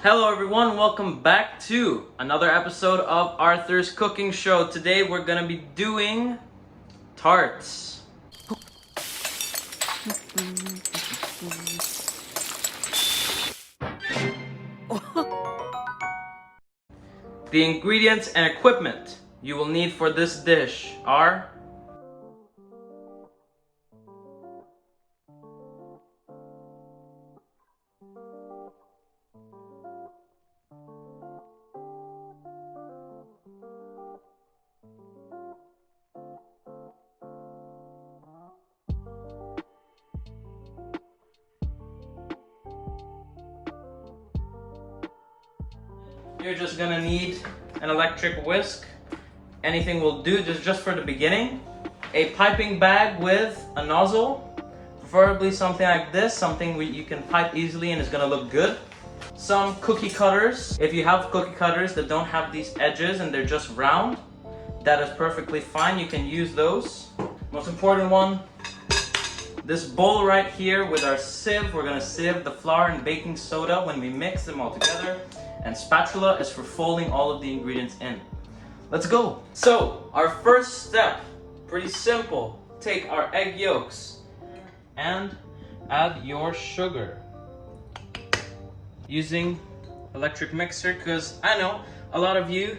Hello everyone, welcome back to another episode of Arthur's Cooking Show. Today we're gonna be doing tarts. The ingredients and equipment you will need for this dish are you're just gonna need an electric whisk. Anything will do, just for the beginning. A piping bag with a nozzle, preferably something like this, something where you can pipe easily and it's gonna look good. Some cookie cutters. If you have cookie cutters that don't have these edges and they're just round, that is perfectly fine. You can use those. Most important one, this bowl right here with our sieve. We're gonna sieve the flour and baking soda when we mix them all together. And spatula is for folding all of the ingredients in. Let's go. So our first step, pretty simple. Take our egg yolks and add your sugar using electric mixer, because I know a lot of you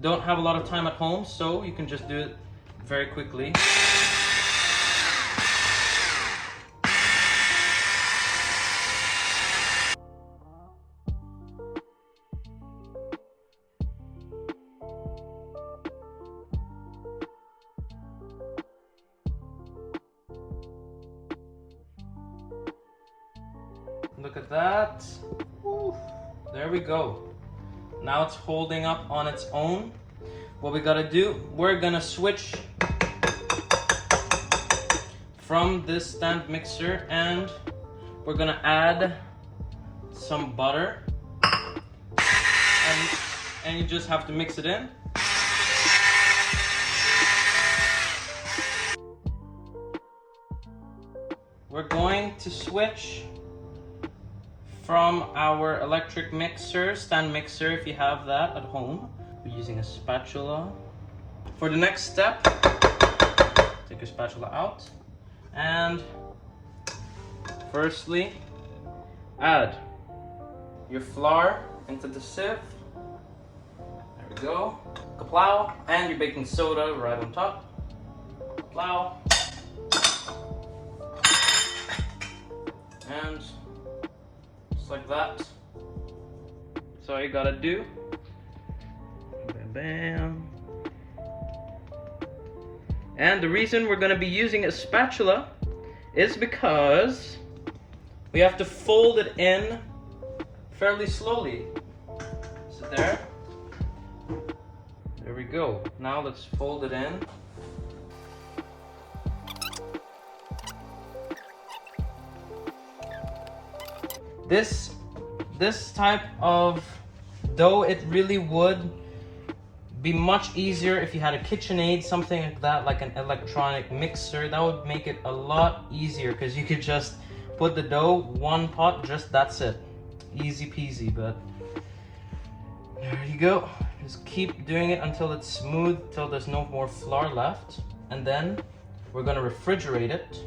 don't have a lot of time at home, so you can just do it very quickly. Look at that. Woo. There we go. Now it's holding up on its own. What we gotta do, we're gonna switch from this stand mixer and we're gonna add some butter. And you just have to mix it in. We're going to switch from our electric mixer, stand mixer, if you have that at home. We're using a spatula. For the next step, take your spatula out and firstly, add your flour into the sieve. There we go. Kaplow, and your baking soda right on top. Kaplow. And like that. So all you gotta do, bam, bam. And the reason we're gonna be using a spatula is because we have to fold it in fairly slowly. So there we go. Now let's fold it in. This type of dough, it really would be much easier if you had a KitchenAid, something like that, like an electronic mixer. That would make it a lot easier because you could just put the dough, one pot, just that's it. Easy peasy, but there you go. Just keep doing it until it's smooth, till there's no more flour left. And then we're gonna refrigerate it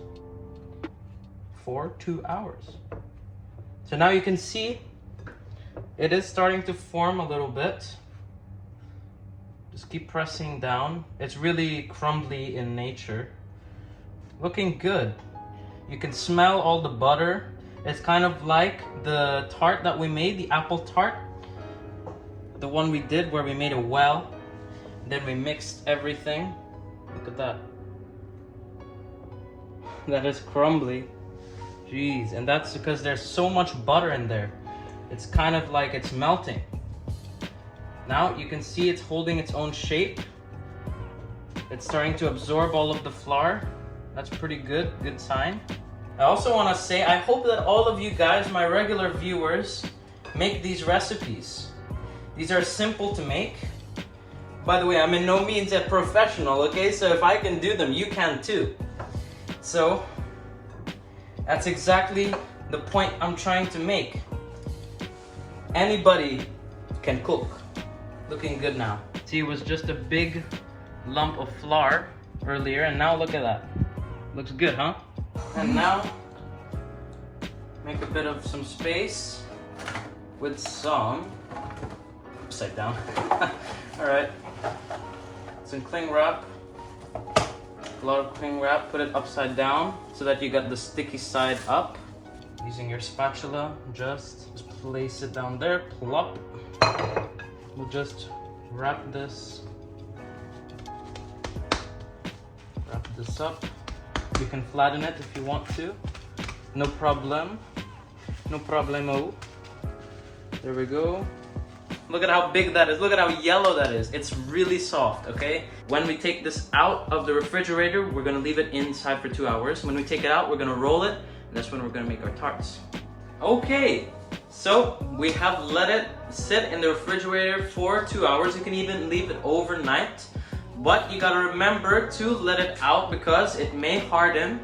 for 2 hours. So now you can see it is starting to form a little bit. Just keep pressing down. It's really crumbly in nature. Looking good. You can smell all the butter. It's kind of like the tart that we made, the apple tart. The one we did where we made a well. Then we mixed everything. Look at that. That is crumbly. Jeez, and that's because there's so much butter in there. It's kind of like it's melting. Now you can see it's holding its own shape. It's starting to absorb all of the flour. That's pretty good sign. I also want to say, I hope that all of you guys, my regular viewers, make these recipes. These are simple to make. By the way, I'm in no means a professional, okay? So if I can do them, you can too. So that's exactly the point I'm trying to make. Anybody can cook. Looking good now. See, it was just a big lump of flour earlier, and now look at that. Looks good, huh? And now, make a bit of some space with some upside down. All right, some cling wrap. A lot of cling wrap. Put it upside down so that you got the sticky side up. Using your spatula, just place it down there. Plop. We'll just wrap this up. You can flatten it if you want to. No problem. No problemo. There we go. Look at how big that is. Look at how yellow that is. It's really soft, okay? When we take this out of the refrigerator, we're gonna leave it inside for 2 hours. When we take it out, we're gonna roll it, and that's when we're gonna make our tarts. Okay, so we have let it sit in the refrigerator for 2 hours. You can even leave it overnight, but you gotta remember to let it out because it may harden.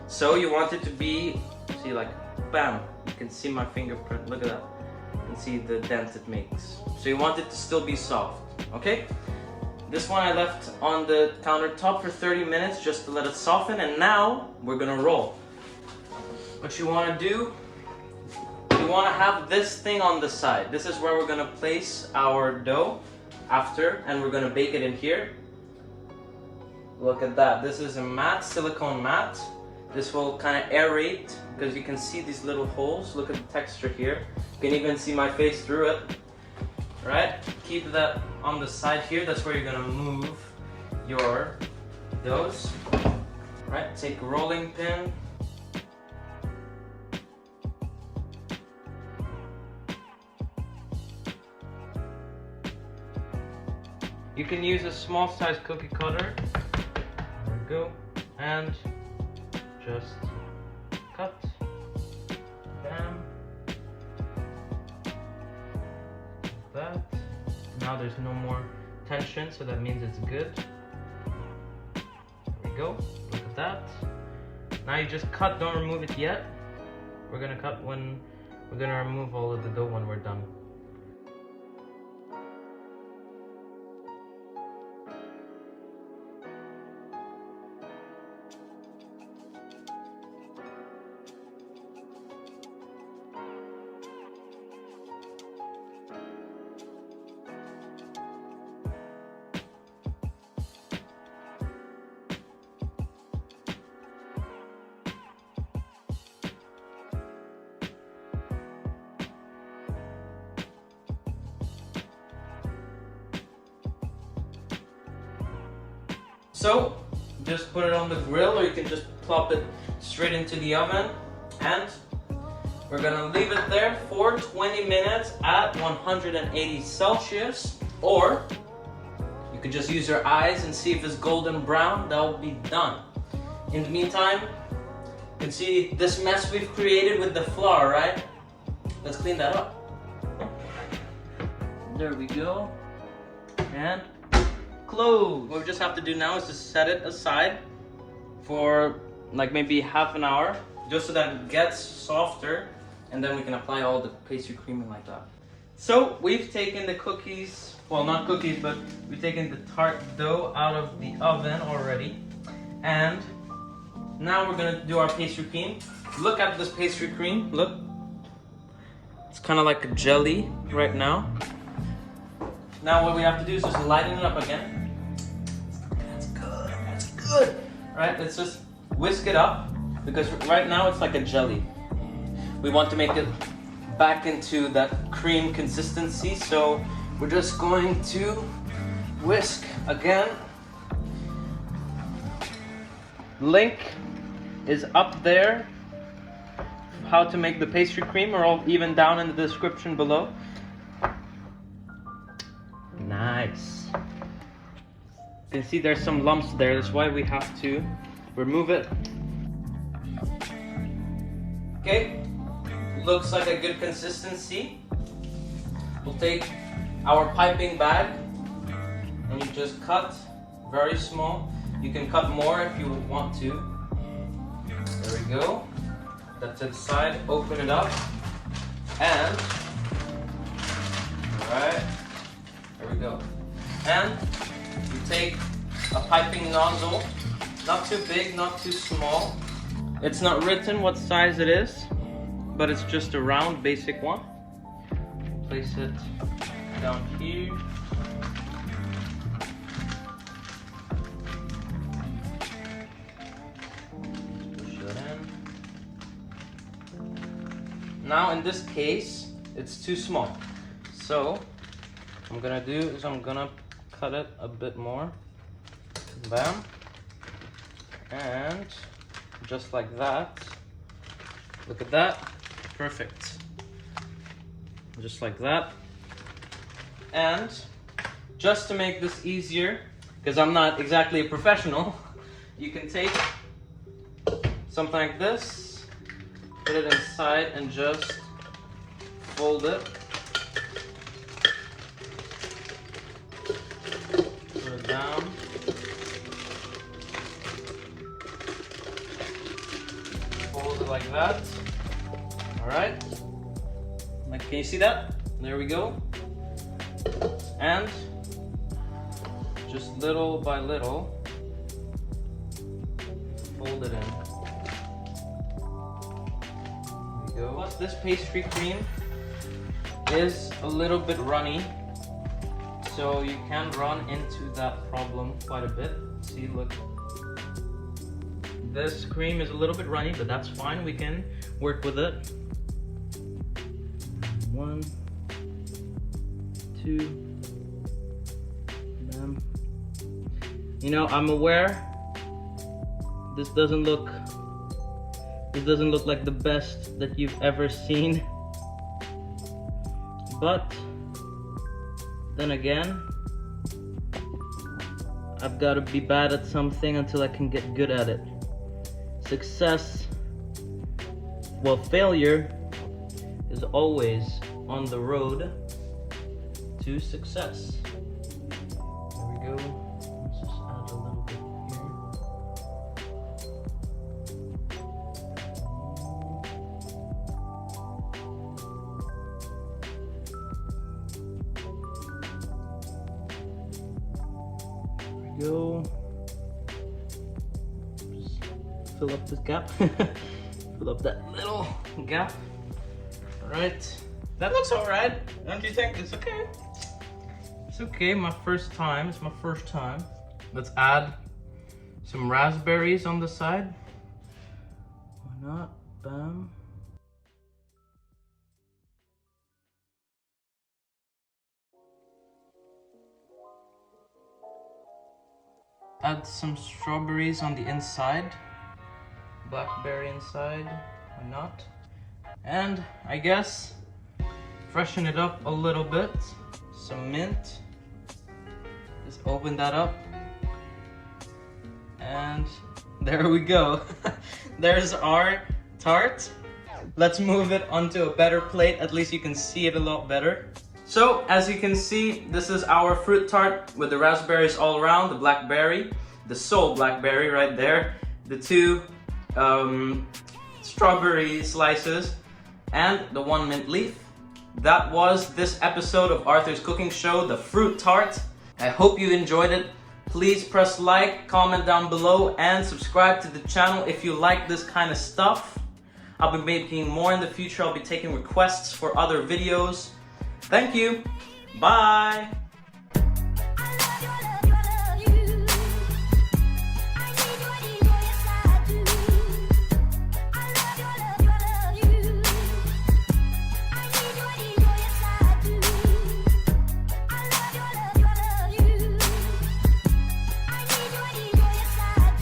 So you want it to be, see, like, bam. You can see my fingerprint, look at that. You can see the dent it makes. So you want it to still be soft, okay? This one I left on the countertop for 30 minutes just to let it soften, and now we're gonna roll. What you wanna do, you wanna have this thing on the side. This is where we're gonna place our dough after, and we're gonna bake it in here. Look at that, this is a mat, silicone mat. This will kind of aerate because you can see these little holes. Look at the texture here. You can even see my face through it. Right? Keep that on the side here. That's where you're gonna move your doughs. Right? Take a rolling pin. You can use a small size cookie cutter. There we go. And just cut, bam, like that. Now there's no more tension, so that means it's good. There we go, look at that. Now you just cut, don't remove it yet. We're gonna cut when, we're gonna remove all of the dough when we're done. So, just put it on the grill, or you can just plop it straight into the oven, and we're gonna leave it there for 20 minutes at 180 Celsius, or you could just use your eyes and see if it's golden brown. That will be done. In the meantime, you can see this mess we've created with the flour, right? Let's clean that up. There we go. And close. What we just have to do now is just set it aside for like maybe half an hour, just so that it gets softer, and then we can apply all the pastry creaming like that. So we've taken the cookies, well, not cookies, but we've taken the tart dough out of the oven already, and now we're gonna do our pastry cream. Look at this pastry cream, look. It's kind of like a jelly right now. Now what we have to do is just lighten it up again. That's good, that's good. Right, let's just whisk it up, because right now it's like a jelly. We want to make it back into that cream consistency, so we're just going to whisk again. Link is up there, how to make the pastry cream, or even down in the description below. Nice. You can see there's some lumps there, that's why we have to remove it. Okay, looks like a good consistency. We'll take our piping bag and you just cut very small. You can cut more if you would want to. There we go. That's to the side, open it up, and go. And you take a piping nozzle, not too big, not too small. It's not written what size it is, but it's just a round basic one. Place it down here. Push that in. Now in this case, it's too small. So what I'm gonna do is I'm gonna cut it a bit more. Bam. And just like that. Look at that. Perfect. Just like that. And just to make this easier, because I'm not exactly a professional, you can take something like this, put it inside and just fold it. Put it down. Fold it like that. Alright. Like, can you see that? There we go. And just little by little, fold it in. There we go. Plus, this pastry cream is a little bit runny, so you can run into that problem quite a bit. See, look. This cream is a little bit runny, but that's fine. We can work with it. 1, 2. You know, I'm aware this doesn't look like the best that you've ever seen, but then again, I've got to be bad at something until I can get good at it. Failure is always on the road to success. There we go. Let's just add a little bit here. There we go. Just fill up this gap. Fill up that little gap. Alright. That looks alright. Don't you think? It's okay. It's okay, my first time. It's my first time. Let's add some raspberries on the side. Why not? Bam. Add some strawberries on the inside. Blackberry inside. Why not? And I guess freshen it up a little bit. Some mint. Just open that up. And there we go. There's our tart. Let's move it onto a better plate. At least you can see it a lot better. So as you can see, this is our fruit tart with the raspberries all around, the blackberry, the sole blackberry right there, the 2 strawberry slices, and the 1 mint leaf. That was this episode of Arthur's Cooking Show, the fruit tart. I hope you enjoyed it. Please press like, comment down below, and subscribe to the channel if you like this kind of stuff. I'll be making more in the future. I'll be taking requests for other videos. Thank you. Bye.